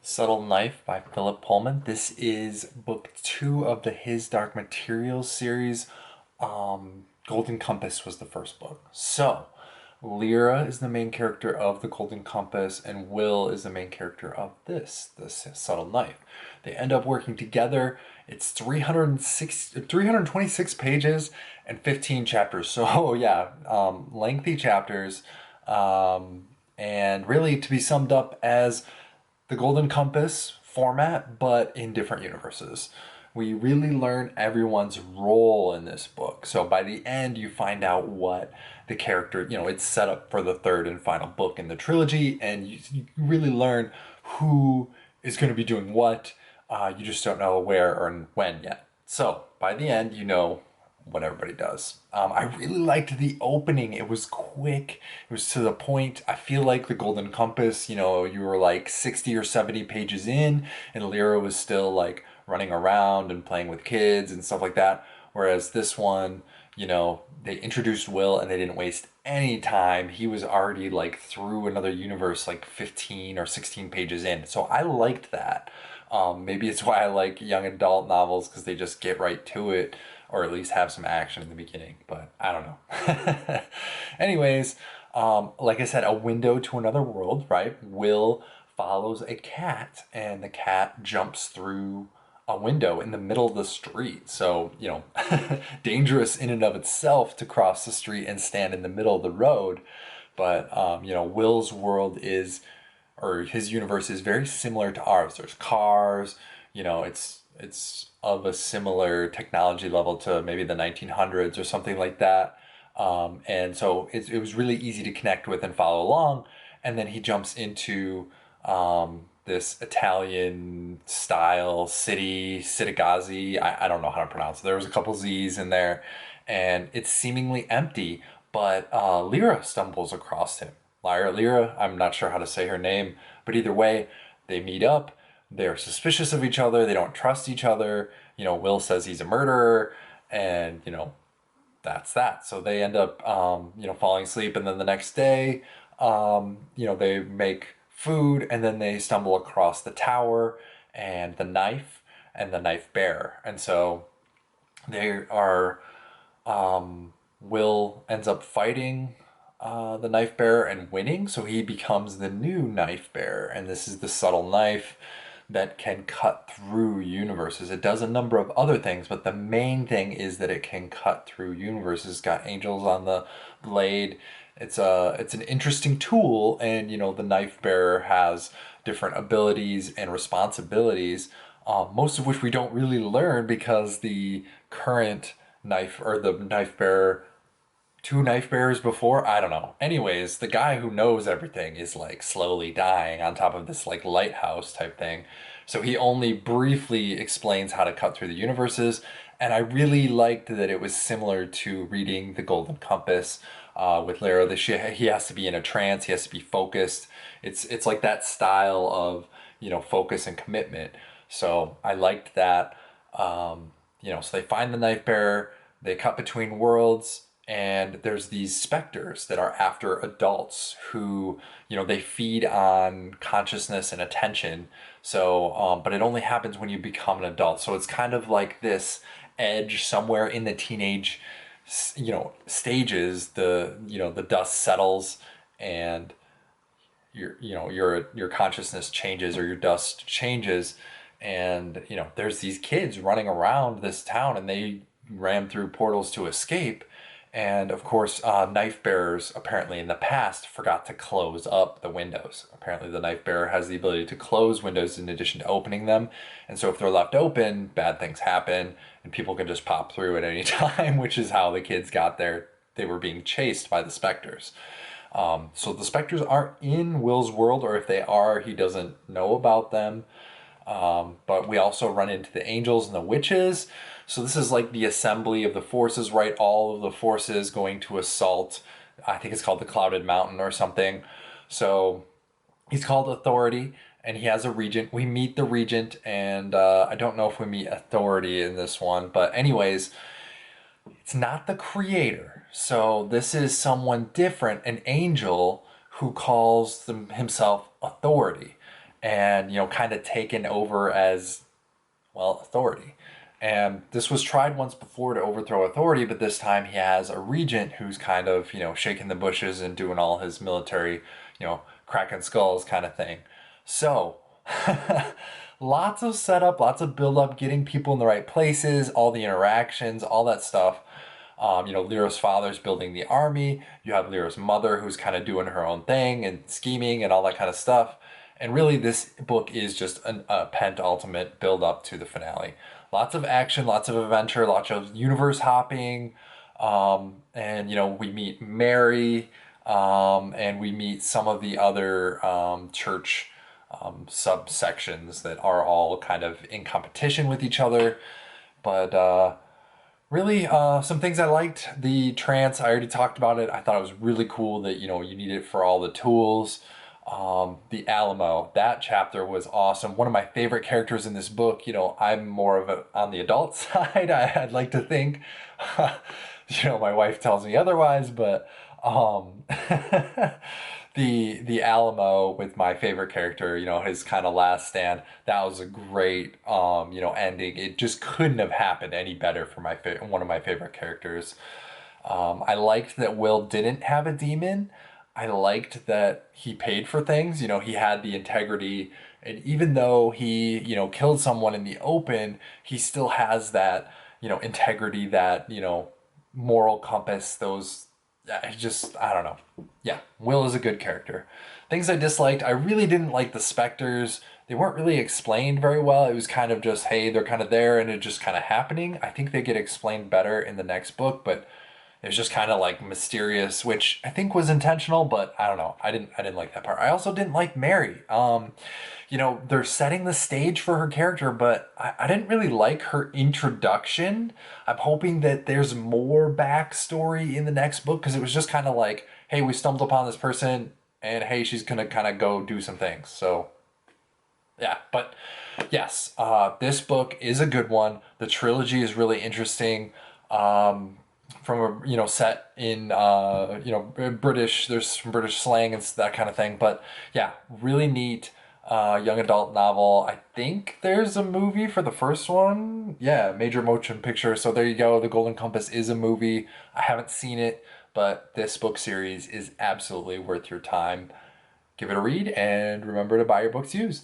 Subtle Knife by Phillip Pullman. This is book 2 of the His Dark Materials series. Golden Compass was the first book. So, Lyra is the main character of the Golden Compass, and Will is the main character of this Subtle Knife. They end up working together. It's 326 pages and 15 chapters. So, yeah, lengthy chapters. And really to be summed up as the Golden Compass format, but in different universes. We really learn everyone's role in this book. So by the end, you find out what the character, it's set up for the third and final book in the trilogy, and you really learn who is going to be doing what. You just don't know where or when yet. So by the end, you know what everybody does. I really liked the opening. It was quick. It was to the point. I feel like the Golden Compass, you were like 60 or 70 pages in, and Lyra was still like running around and playing with kids and stuff like that. Whereas this one, they introduced Will and they didn't waste any time. He was already like through another universe, like 15 or 16 pages in. So I liked that. Maybe it's why I like young adult novels, because they just get right to it, or at least have some action in the beginning, but I don't know. Anyways, like I said, a window to another world, right? Will follows a cat, and the cat jumps through a window in the middle of the street. So, dangerous in and of itself to cross the street and stand in the middle of the road. But, Will's world is, or his universe is very similar to ours. There's cars, it's of a similar technology level to maybe the 1900s or something like that. And so it was really easy to connect with and follow along. And then he jumps into this Italian style city, Cittàgazze. I don't know how to pronounce it. There was a couple Z's in there, and it's seemingly empty, but Lyra stumbles across him. Lyra, I'm not sure how to say her name, but either way, they meet up. They're suspicious of each other. They don't trust each other. Will says he's a murderer, and that's that. So they end up, falling asleep, and then the next day, they make food, and then they stumble across the tower and the knife bearer, and so they are. Will ends up fighting the knife bearer and winning, so he becomes the new knife bearer, and this is the subtle knife that can cut through universes. It does a number of other things, but the main thing is that it can cut through universes. It's got angels on the blade. It's an interesting tool, and the knife bearer has different abilities and responsibilities, most of which we don't really learn because the current knife, or the knife bearer, two knife bearers before, I don't know. Anyways, the guy who knows everything is like slowly dying on top of this like lighthouse type thing. So he only briefly explains how to cut through the universes, and I really liked that it was similar to reading The Golden Compass with Lyra. He has to be in a trance. He has to be focused. It's like that style of focus and commitment. So I liked that. So they find the knife bearer. They cut between worlds, and there's these specters that are after adults who, they feed on consciousness and attention. So, but it only happens when you become an adult. So it's kind of like this edge somewhere in the teenage, stages. The dust settles, and your consciousness changes, or your dust changes, and there's these kids running around this town, and they ran through portals to escape. And of course, knife bearers apparently in the past forgot to close up the windows. Apparently the knife bearer has the ability to close windows in addition to opening them. And so if they're left open, bad things happen, and people can just pop through at any time, which is how the kids got there. They were being chased by the specters. So the specters aren't in Will's world, or if they are, he doesn't know about them. But we also run into the angels and the witches. So this is like the assembly of the forces, right? All of the forces going to assault, I think it's called the Clouded Mountain or something. So he's called Authority, and he has a regent. We meet the regent, and I don't know if we meet Authority in this one. But anyways, it's not the creator. So this is someone different, an angel who calls himself Authority. and, kind of taken over as, well, authority. And this was tried once before to overthrow authority, but this time he has a regent who's kind of, shaking the bushes and doing all his military, cracking skulls kind of thing. So, lots of setup, lots of build up, getting people in the right places, all the interactions, all that stuff. Lyra's father's building the army. You have Lyra's mother who's kind of doing her own thing and scheming and all that kind of stuff. And really, this book is just a penultimate build up to the finale. Lots of action, lots of adventure, lots of universe hopping. And, we meet Mary, and we meet some of the other church subsections that are all kind of in competition with each other. But really, some things I liked. The trance, I already talked about it. I thought it was really cool that, you need it for all the tools. The Alamo, that chapter was awesome. One of my favorite characters in this book. I'm more of on the adult side, I'd like to think. My wife tells me otherwise, but the Alamo with my favorite character, his kind of last stand, that was a great ending. It just couldn't have happened any better for one of my favorite characters. I liked that Will didn't have a demon. I liked that he paid for things. He had the integrity, and even though he, killed someone in the open, he still has that, integrity, that, moral compass, those, I don't know. Yeah, Will is a good character. Things I disliked, I really didn't like the specters. They weren't really explained very well. It was kind of just, hey, they're kind of there and it's just kind of happening. I think they get explained better in the next book, but it was just kind of like mysterious, which I think was intentional, but I don't know. I didn't like that part. I also didn't like Mary. They're setting the stage for her character, but I didn't really like her introduction. I'm hoping that there's more backstory in the next book, because it was just kind of like, hey, we stumbled upon this person, and hey, she's gonna kind of go do some things. So yeah, but yes, this book is a good one. The trilogy is really interesting. From a, set in British, there's some British slang and that kind of thing. But yeah, really neat young adult novel. I think there's a movie for the first one. Yeah, major motion picture. So there you go. The Golden Compass is a movie. I haven't seen it, but this book series is absolutely worth your time. Give it a read, and remember to buy your books used.